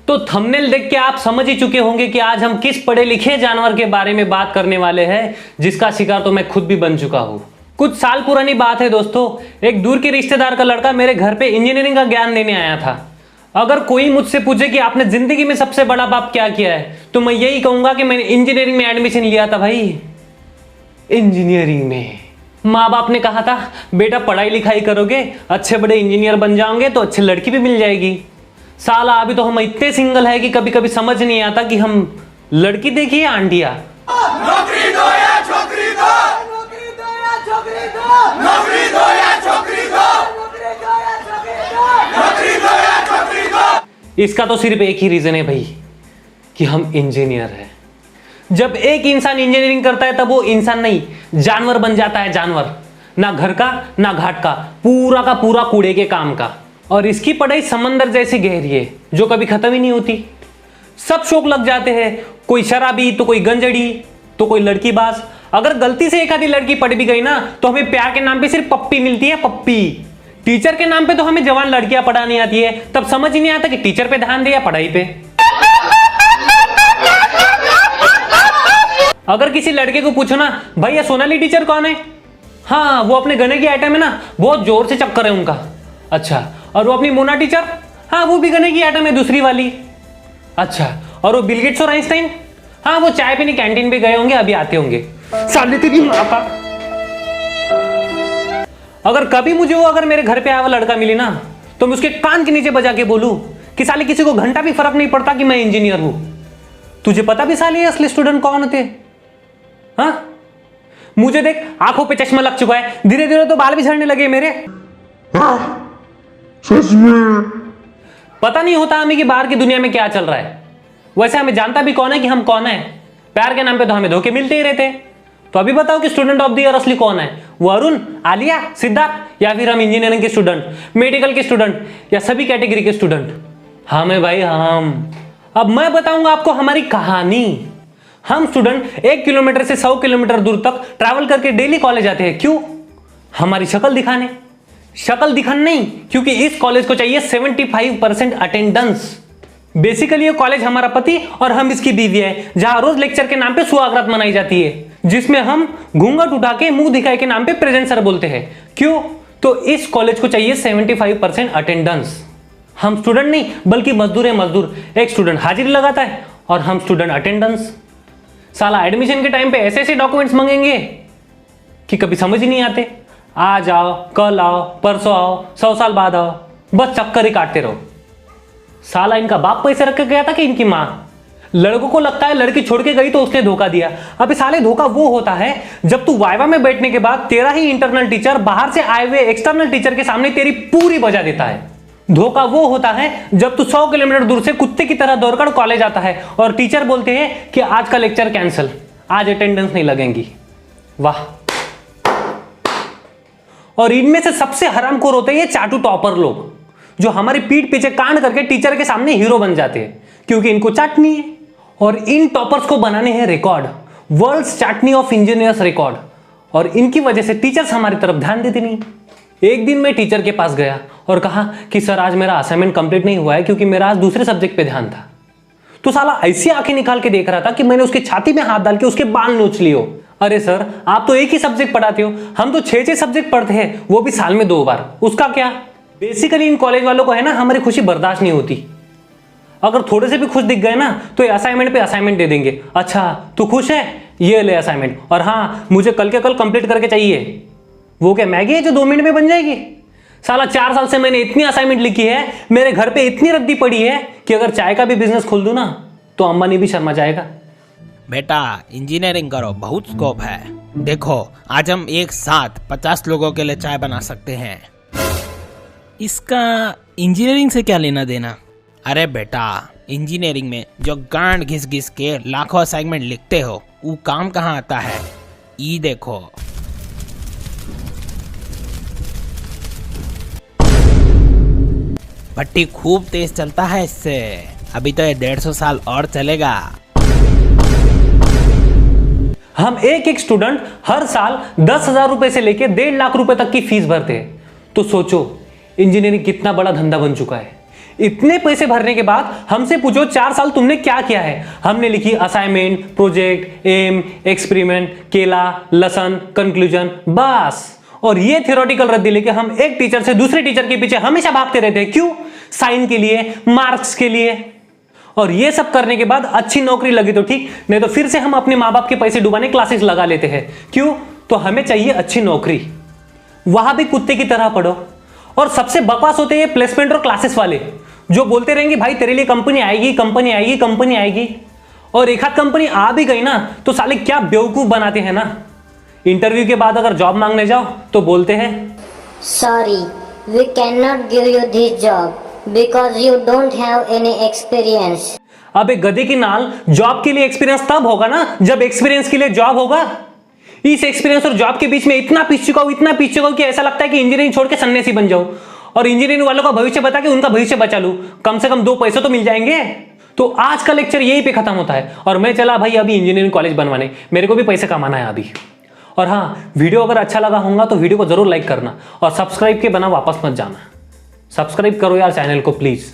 तो थंबनेल देख के आप समझ ही चुके होंगे कि आज हम किस पढ़े लिखे जानवर के बारे में बात करने वाले हैं, जिसका शिकार तो मैं खुद भी बन चुका हूं। कुछ साल पुरानी बात है दोस्तों, एक दूर के रिश्तेदार का लड़का मेरे घर पे इंजीनियरिंग का ज्ञान देने आया था। अगर कोई मुझसे पूछे कि आपने जिंदगी में सबसे बड़ा पाप क्या किया है, तो मैं यही कहूंगा कि मैंने इंजीनियरिंग में एडमिशन लिया था भाई। इंजीनियरिंग में माँ बाप ने कहा था बेटा पढ़ाई लिखाई करोगे, अच्छे बड़े इंजीनियर बन जाओगे तो अच्छी लड़की भी मिल जाएगी। साला अभी तो हम इतने सिंगल है कि कभी कभी समझ नहीं आता कि हम लड़की देखिए आंटिया। नौकरी दो या छोकरी दो, नौकरी दो या छोकरी दो, नौकरी दो या छोकरी दो, नौकरी दो या छोकरी दो, नौकरी दो या छोकरी दो। इसका तो सिर्फ एक ही रीजन है भाई कि हम इंजीनियर हैं। जब एक इंसान इंजीनियरिंग करता है तब वो इंसान नहीं जानवर बन जाता है, जानवर। ना घर का ना घाट का, पूरा का पूरा कूड़े के काम का। और इसकी पढ़ाई समंदर जैसी गहरी है जो कभी खत्म ही नहीं होती। सब शौक लग जाते हैं, कोई शराबी तो कोई गंजड़ी तो कोई लड़की बाज। अगर गलती से एक आधी लड़की पढ़ भी गई ना तो हमें प्यार के नाम पे सिर्फ पप्पी मिलती है, पप्पी। टीचर के नाम पे तो हमें जवान लड़कियां पढ़ानी आती है, तब समझ ही नहीं आता कि टीचर पे ध्यान दे या पढ़ाई पे। अगर किसी लड़के को पूछो ना भाई ये सोनाली टीचर कौन है, हाँ वो अपने गने की आइटम है ना, बहुत जोर से चक्कर है उनका। अच्छा, और वो अपनी मोना टीचर, हाँ वो भी गने की आइटम है दूसरी वाली। अच्छा, और वो बिल गेट्स और आइंस्टाइन, हाँ वो चाय पीने कैंटीन पे गए होंगे, अभी आते होंगे। साले तेरी माँ का। अगर कभी मुझे वो अगर मेरे घर पे आया हुआ लड़का मिली ना तो मैं उसके कान के नीचे बजा के बोलूं कि साले किसी को घंटा भी फर्क नहीं पड़ता कि मैं इंजीनियर हूं। तुझे पता भी साले असली स्टूडेंट कौन होते? हाँ, मुझे देख आंखों पे चश्मा लग चुका है, धीरे धीरे तो बाल भी झड़ने लगे मेरे। पता नहीं होता हमें कि बाहर की दुनिया में क्या चल रहा है। वैसे हमें जानता भी कौन है कि हम कौन है। प्यार के नाम पे तो हमें धोखे मिलते ही रहते। तो अभी बताओ कि स्टूडेंट ऑफ द ईयर असली कौन है? वो अरुण, आलिया, सिद्धार्थ, या फिर हम इंजीनियरिंग के स्टूडेंट, मेडिकल के स्टूडेंट, या सभी कैटेगरी के स्टूडेंट? हम है भाई हम। अब मैं बताऊंगा आपको हमारी कहानी। हम स्टूडेंट 1 किलोमीटर से 100 किलोमीटर दूर तक ट्रैवल करके डेली कॉलेज आते हैं। क्यों? हमारी शक्ल दिखाने। शक्ल दिखाने नहीं, क्योंकि इस कॉलेज को चाहिए 75% अटेंडेंस। बेसिकली ये कॉलेज हमारा पति और हम इसकी बीवी है, जहां रोज लेक्चर के नाम पे सुहागरात मनाई जाती है, जिसमें हम घूंघट उठा के मुंह दिखाई के नाम पे प्रेजेंट सर बोलते हैं। क्यों? तो इस कॉलेज को चाहिए 75% अटेंडेंस। हम स्टूडेंट नहीं बल्कि मजदूर है, मजदूर। एक स्टूडेंट हाजिरी लगाता है और हम स्टूडेंट अटेंडेंस। साला एडमिशन के टाइम पे ऐसे ऐसे डॉक्यूमेंट्स मांगेंगे कि कभी समझ ही नहीं आते। आज आओ, कल आओ, परसों आओ, 100 साल बाद आओ, बस चक्कर ही काटते रहो। साला इनका बाप पैसे रख के गया था कि इनकी माँ? लड़कों को लगता है लड़की छोड़ के गई तो उसने धोखा दिया। अबे साले धोखा वो होता है जब तू वाइवा में बैठने के बाद तेरा ही इंटरनल टीचर बाहर से आए हुए एक्सटर्नल टीचर के सामने तेरी पूरी बजा देता है। धोखा वो होता है जब तू 100 किलोमीटर दूर से कुत्ते की तरह दौड़कर कॉलेज आता है और टीचर बोलते हैं कि आज का लेक्चर कैंसिल, आज अटेंडेंस नहीं लगेंगी। वाह। और इनमें से सबसे हरामखोर होते हैं ये चाटू टॉपर लोग, जो हमारी पीठ पीछे कांड करके टीचर के सामने हीरो बन जाते हैं क्योंकि इनको चाटनी है। और इन टॉपर्स को बनाने हैं रिकॉर्ड, वर्ल्ड्स चाटनी ऑफ इंजीनियर्स रिकॉर्ड। और इनकी वजह से टीचर्स हमारी तरफ ध्यान देते नहीं। एक दिन मैं टीचर के पास गया और कहा कि सर आज मेरा असाइनमेंट कंप्लीट नहीं हुआ है क्योंकि मेरा आज दूसरे सब्जेक्ट पे ध्यान था। तो साला ऐसी आंखें निकाल के देख रहा था कि मैंने उसकी छाती में हाथ डाल के उसके बाल नोच लियो। अरे सर आप तो एक ही सब्जेक्ट पढ़ाते हो, हम तो 6 सब्जेक्ट पढ़ते हैं, वो भी साल में 2 बार। उसका क्या? बेसिकली इन कॉलेज वालों को है ना हमारी खुशी बर्दाश्त नहीं होती। अगर थोड़े से भी खुश दिख गए ना तो ये असाइनमेंट पे असाइनमेंट दे देंगे। अच्छा तू खुश है, ये ले असाइनमेंट, और हाँ मुझे कल के कल कंप्लीट करके चाहिए। वो क्या मैगी है जो 2 मिनट में बन जाएगी? साला 4 साल से मैंने इतनी असाइनमेंट लिखी है, मेरे घर पे इतनी रद्दी पड़ी है कि अगर चाय का भी बिजनेस खोल दूं ना तो अंबानी भी शर्मा जाएगा। बेटा इंजीनियरिंग करो, बहुत स्कोप है। देखो आज हम एक साथ 50 लोगों के लिए चाय बना सकते हैं। इसका इंजीनियरिंग से क्या लेना देना? अरे बेटा इंजीनियरिंग में जो गांड घिस घिस के लाखों असाइनमेंट लिखते हो वो काम कहाँ आता है? ये देखो। भट्टी खूब तेज चलता है इससे, अभी तो ये 150 साल और चलेगा। हम एक स्टूडेंट हर साल 10,000 रुपए से लेके 1.5 लाख रुपए तक की फीस भरते हैं। तो सोचो इंजीनियरिंग कितना बड़ा धंधा बन चुका है। इतने पैसे भरने के बाद हमसे पूछो 4 साल तुमने क्या किया है। हमने लिखी असाइनमेंट, प्रोजेक्ट, एम, एक्सपेरिमेंट, केला, लेसन, कंक्लूजन, बस। और ये थियोरेटिकल रद्दी लेके हम एक टीचर से दूसरे टीचर के पीछे हमेशा भागते रहते हैं। क्यों? साइन के लिए, मार्क्स के लिए। और ये सब करने के बाद अच्छी नौकरी लगी तो ठीक, नहीं तो फिर से हम अपने माँ बाप के पैसे डुबाने क्लासेस लगा लेते हैं। क्यों? तो हमें चाहिए अच्छी नौकरी, वहां भी कुत्ते की तरह पढ़ो। और सबसे बकवास होते हैं प्लेसमेंट और क्लासेस वाले, जो बोलते रहेंगे भाई तेरे लिए कंपनी आएगी, कंपनी आएगी, कंपनी आएगी। और एक आध कंपनी आ भी गई ना तो साले क्या बेवकूफ बनाते हैं ना। इंटरव्यू के बाद अगर जॉब मांगने जाओ तो बोलते हैं Sorry, we cannot give you this job because you don't have any experience. अबे गधे की नाल, जॉब के लिए एक्सपीरियंस तब होगा ना जब एक्सपीरियंस के लिए जॉब होगा। इस एक्सपीरियंस और जॉब के बीच में इतना पीस चुका हूं कि ऐसा लगता है कि इंजीनियरिंग छोड़ के सन्यासी बन जाऊं और इंजीनियरिंग वालों का भविष्य बता के उनका भविष्य बचा लूं। कम से कम 2 पैसे तो मिल जाएंगे। तो आज का लेक्चर यहीं पे खत्म होता है और मैं चला भाई अभी इंजीनियरिंग कॉलेज बनवाने, मेरे को भी पैसे कमाना है अभी। और हाँ, वीडियो अगर अच्छा लगा होगा तो वीडियो को जरूर लाइक करना और सब्सक्राइब के बिना वापस मत जाना। सब्सक्राइब करो यार चैनल को प्लीज।